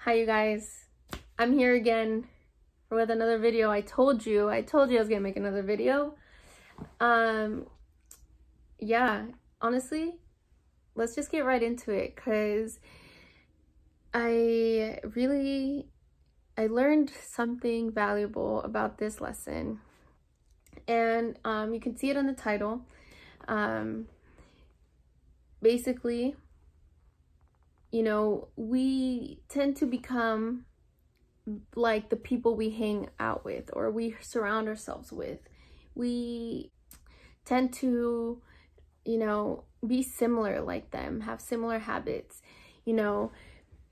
Hi you guys, I'm here again with another video. I told you I was gonna make another video. Yeah, honestly, let's just get right into it, because I learned something valuable about this lesson, and you can see it on the title. Basically, you know, we tend to become like the people we hang out with or we surround ourselves with. We tend to, you know, be similar like them, have similar habits, you know,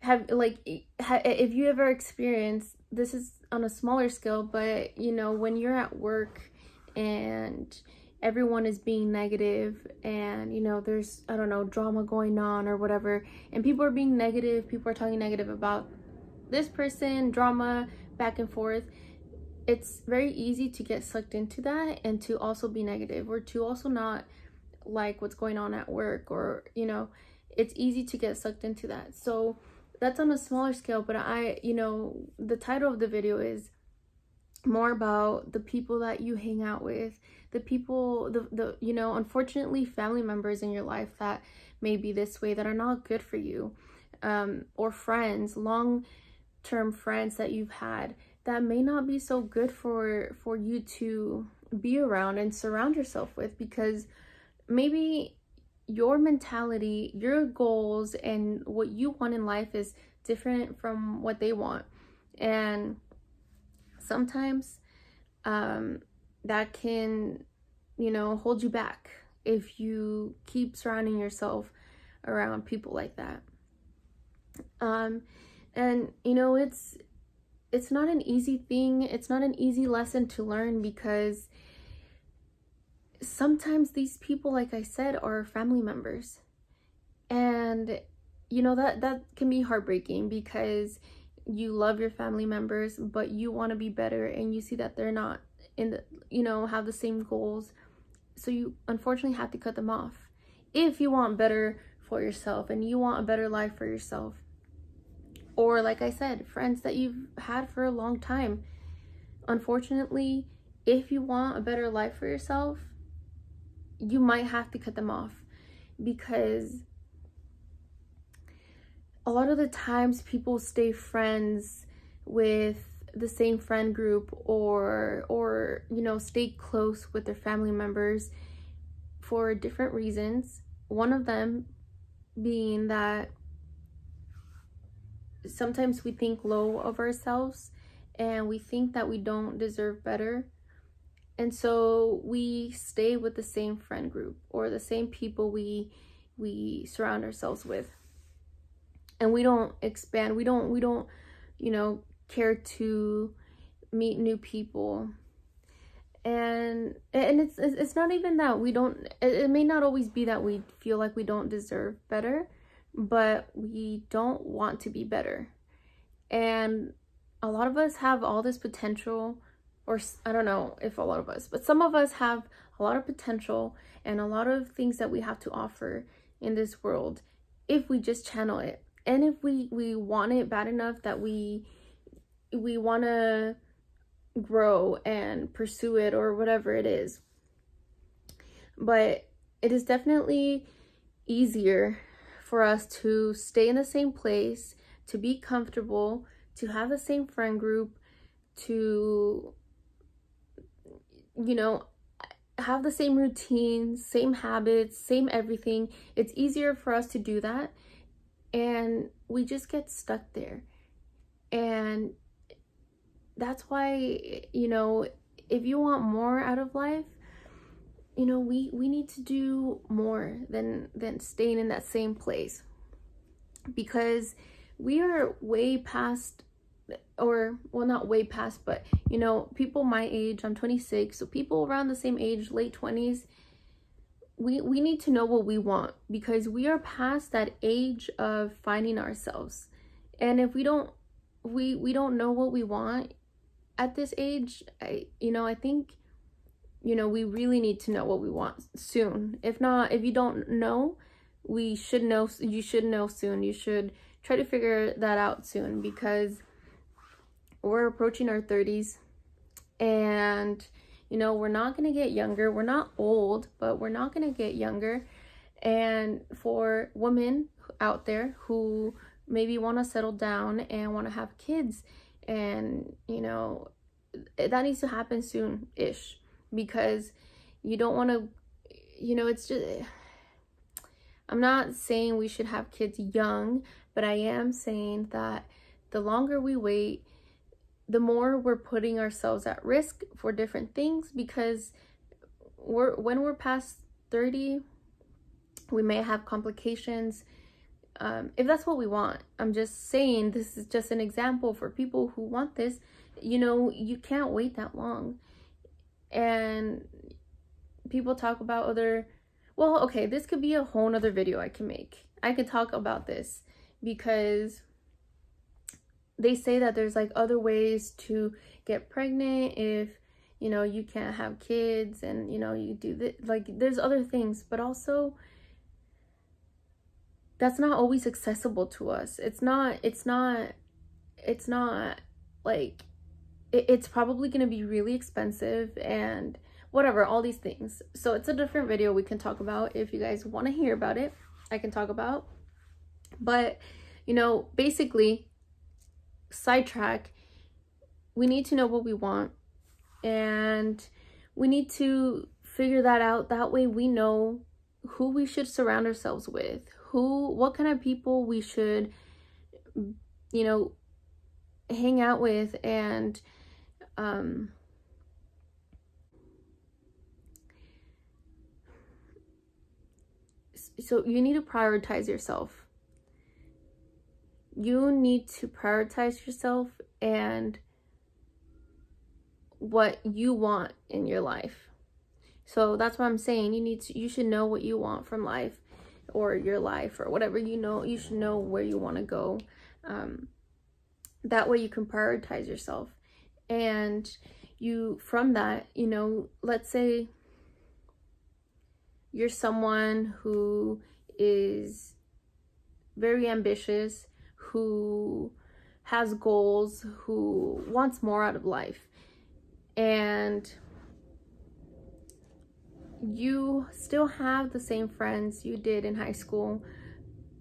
if you ever experienced, this is on a smaller scale, but you know, when you're at work and everyone is being negative and, you know, there's, I don't know, drama going on or whatever, and people are being negative, people are talking negative about this person, drama, back and forth, it's very easy to get sucked into that and to also be negative, or to also not like what's going on at work, or, you know, it's easy to get sucked into that. So that's on a smaller scale, but you know, the title of the video is more about the people that you hang out with, the people, the you know, unfortunately family members in your life that may be this way, that are not good for you, or friends, long-term friends that you've had that may not be so good for you to be around and surround yourself with, because maybe your mentality, your goals, and what you want in life is different from what they want. And sometimes that can, you know, hold you back if you keep surrounding yourself around people like that. And you know, it's not an easy thing, it's not an easy lesson to learn, because sometimes these people, like I said, are family members. And you know, that can be heartbreaking, because you love your family members, but you want to be better, and you see that they're not in the, you know, have the same goals, so you unfortunately have to cut them off if you want better for yourself and you want a better life for yourself. Or like I said, friends that you've had for a long time, unfortunately, if you want a better life for yourself, you might have to cut them off, because a lot of the times people stay friends with the same friend group, or you know, stay close with their family members for different reasons. One of them being that sometimes we think low of ourselves and we think that we don't deserve better, and so we stay with the same friend group or the same people we surround ourselves with, and we don't expand, we don't you know, care to meet new people. And it's not even that we don't, it may not always be that we feel like we don't deserve better, but we don't want to be better. And a lot of us have all this potential, or I don't know if a lot of us, but some of us have a lot of potential and a lot of things that we have to offer in this world, if we just channel it, and if we want it bad enough that we want to grow and pursue it, or whatever it is. But it is definitely easier for us to stay in the same place, to be comfortable, to have the same friend group, to, you know, have the same routines, same habits, same everything. It's easier for us to do that, and we just get stuck there. And that's why, you know, if you want more out of life, you know, we need to do more than staying in that same place, because we are way past, or well, not way past, but you know, people my age, I'm 26, so people around the same age, late 20s, we need to know what we want, because we are past that age of finding ourselves. And if we don't know what we want at this age, you know, I think, you know, we really need to know what we want soon. If not, if you don't know, you should know soon. You should try to figure that out soon, because we're approaching our 30s, and you know, we're not going to get younger. We're not old, but we're not going to get younger. And for women out there who maybe want to settle down and want to have kids, and you know, that needs to happen soon-ish, because you don't want to, you know, it's just, I'm not saying we should have kids young, but I am saying that the longer we wait, the more we're putting ourselves at risk for different things, because when we're past 30, we may have complications, if that's what we want. I'm just saying, this is just an example for people who want this. You know, you can't wait that long. And people talk about other, well, okay, this could be a whole nother video I can make. I could talk about this, because they say that there's like other ways to get pregnant if, you know, you can't have kids, and you know, you do this, like there's other things, but also that's not always accessible to us. It's not like, it's probably going to be really expensive and whatever, all these things. So it's a different video we can talk about. If you guys want to hear about it, I can talk about. But you know, basically, sidetrack, we need to know what we want, and we need to figure that out. That way we know who we should surround ourselves with, what kind of people we should, you know, hang out with. And so you need to prioritize yourself. You need to prioritize yourself and what you want in your life. So that's what I'm saying. You should know what you want from life, or your life, or whatever. You know, you should know where you want to go. That way you can prioritize yourself. And you, from that, you know, let's say you're someone who is very ambitious, who has goals, who wants more out of life, and you still have the same friends you did in high school,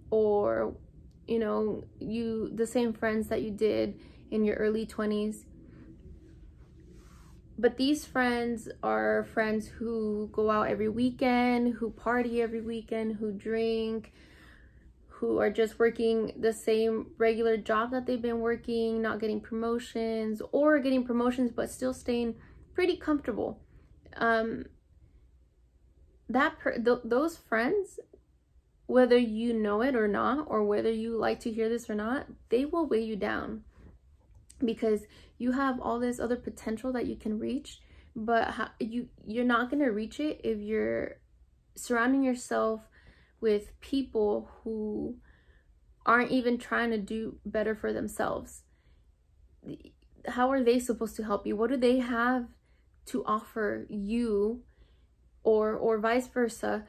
or you know, the same friends that you did in your early 20s. But these friends are friends who go out every weekend, who party every weekend, who drink, who are just working the same regular job that they've been working, not getting promotions, or getting promotions but still staying pretty comfortable. Those friends, whether you know it or not, or whether you like to hear this or not, they will weigh you down, because you have all this other potential that you can reach, but you're not going to reach it if you're surrounding yourself with people who aren't even trying to do better for themselves. How are they supposed to help you? What do they have to offer you, or vice versa?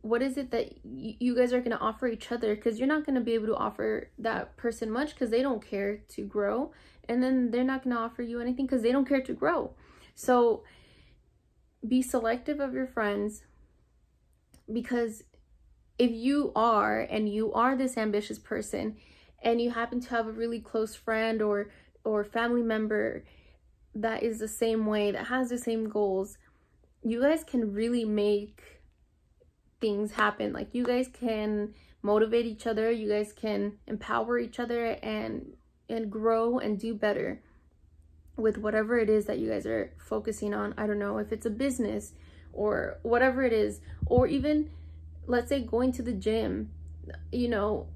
What is it that you guys are going to offer each other? Because you're not going to be able to offer that person much, because they don't care to grow, and then they're not going to offer you anything because they don't care to grow. So be selective of your friends, because if you are this ambitious person, and you happen to have a really close friend or family member that is the same way, that has the same goals, you guys can really make things happen. Like, you guys can motivate each other, you guys can empower each other, and grow and do better with whatever it is that you guys are focusing on. I don't know if it's a business or whatever it is, or even, let's say, going to the gym. You know,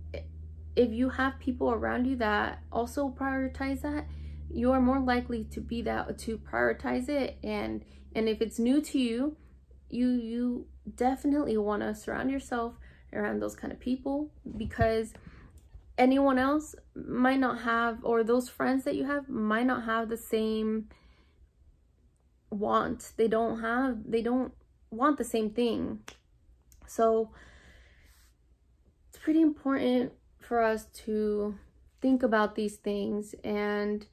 if you have people around you that also prioritize that, you are more likely to prioritize it. And if it's new to you, you definitely want to surround yourself around those kind of people, because anyone else might not have, or those friends that you have might not have the same want. They don't want the same thing. So it's pretty important for us to think about these things. And,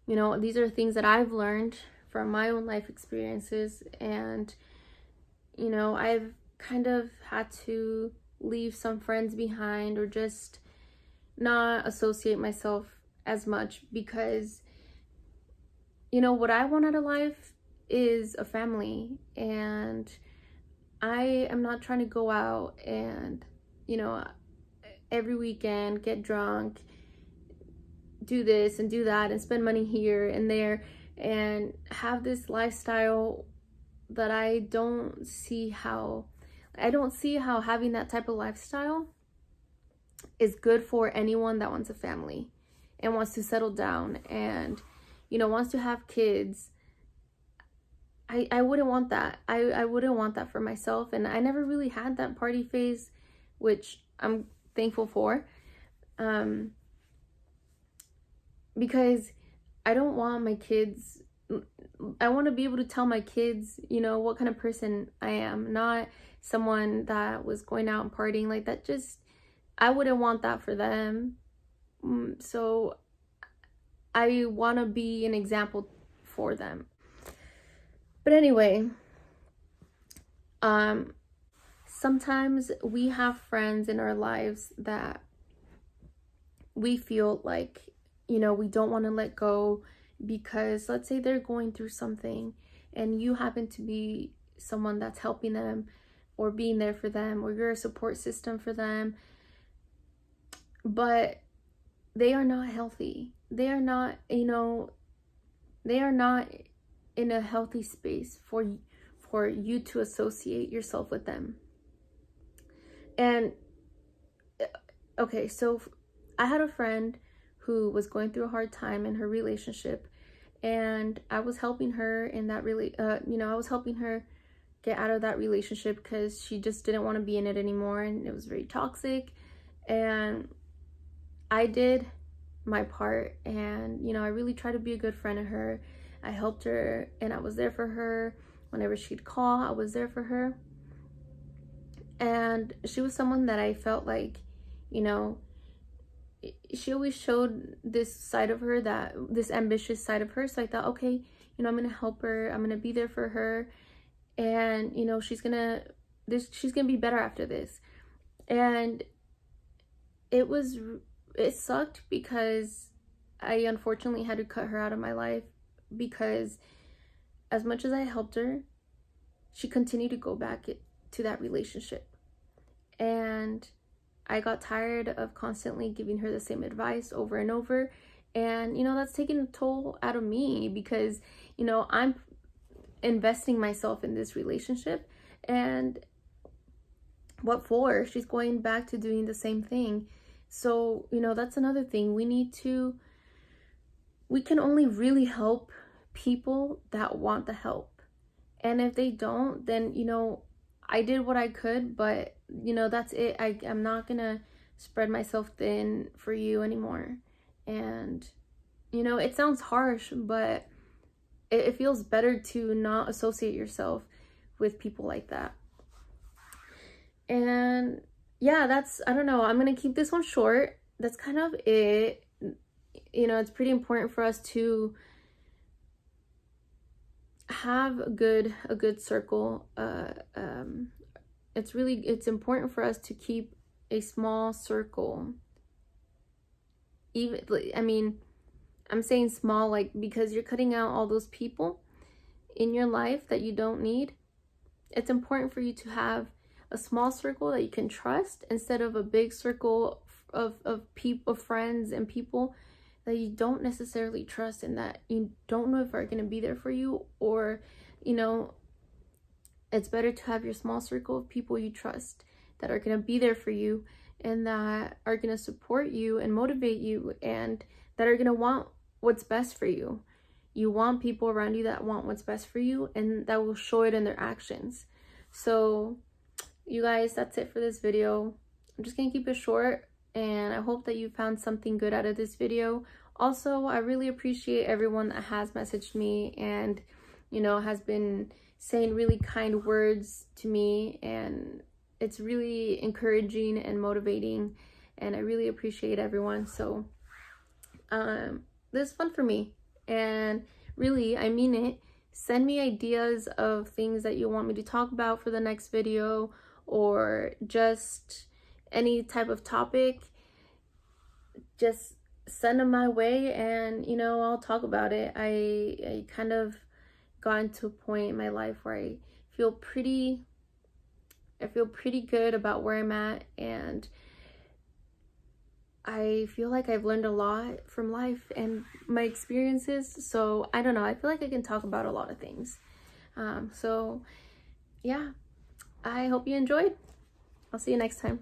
you know, these are things that I've learned from my own life experiences. And, you know, I've kind of had to leave some friends behind, or just not associate myself as much, because, you know, what I want out of life is a family. And I am not trying to go out and, you know, every weekend get drunk, do this and do that, and spend money here and there, and have this lifestyle that I don't see how having that type of lifestyle is good for anyone that wants a family and wants to settle down and, you know, wants to have kids. I wouldn't want that. I wouldn't want that for myself. And I never really had that party phase, which I'm thankful for, because I don't want my kids, I want to be able to tell my kids, you know, what kind of person I am, not someone that was going out and partying like that. Just, I wouldn't want that for them. So I want to be an example for them. But anyway, sometimes we have friends in our lives that we feel like, you know, we don't want to let go, because let's say they're going through something and you happen to be someone that's helping them or being there for them, or you're a support system for them, but they are not healthy. They are not, you know, they are not in a healthy space for you to associate yourself with them. And okay, so I had a friend who was going through a hard time in her relationship, and I was helping her in that I was helping her get out of that relationship because she just didn't want to be in it anymore, and it was very toxic. And I did my part, and, you know, I really tried to be a good friend to her. I helped her, and I was there for her whenever she'd call. I was there for her, and she was someone that I felt like, you know, she always showed this side of her, that this ambitious side of her. So I thought, okay, you know, I'm gonna help her, I'm gonna be there for her, and, you know, she's gonna be better after this. And it sucked because I unfortunately had to cut her out of my life, because as much as I helped her, she continued to go back to that relationship. And I got tired of constantly giving her the same advice over and over. And, you know, that's taking a toll out of me, because, you know, I'm investing myself in this relationship. And what for? She's going back to doing the same thing. So, you know, that's another thing. We can only really help people that want the help. And if they don't, then, you know, I did what I could, but, you know, that's it. I'm not gonna spread myself thin for you anymore. And, you know, it sounds harsh, but it feels better to not associate yourself with people like that. And yeah, I don't know, I'm gonna keep this one short. That's kind of it. You know, it's pretty important for us to have a good circle. It's important for us to keep a small circle. Even, I mean, I'm saying small, like, because you're cutting out all those people in your life that you don't need. It's important for you to have a small circle that you can trust, instead of a big circle of friends and people that you don't necessarily trust, and that you don't know if are going to be there for you. Or, you know, it's better to have your small circle of people you trust that are going to be there for you, and that are going to support you and motivate you, and that are going to want what's best for you. You want people around you that want what's best for you, and that will show it in their actions. So, you guys, that's it for this video. I'm just going to keep it short, and I hope that you found something good out of this video. Also, I really appreciate everyone that has messaged me and, you know, has been saying really kind words to me, and it's really encouraging and motivating. and I really appreciate everyone. So this is fun for me, and really, I mean it. Send me ideas of things that you want me to talk about for the next video, or just any type of topic. Just send them my way, and you know, I'll talk about it. I kind of gotten to a point in my life where I feel pretty good about where I'm at, and I feel like I've learned a lot from life and my experiences. So I don't know, I feel like I can talk about a lot of things. So yeah, I hope you enjoyed. I'll see you next time.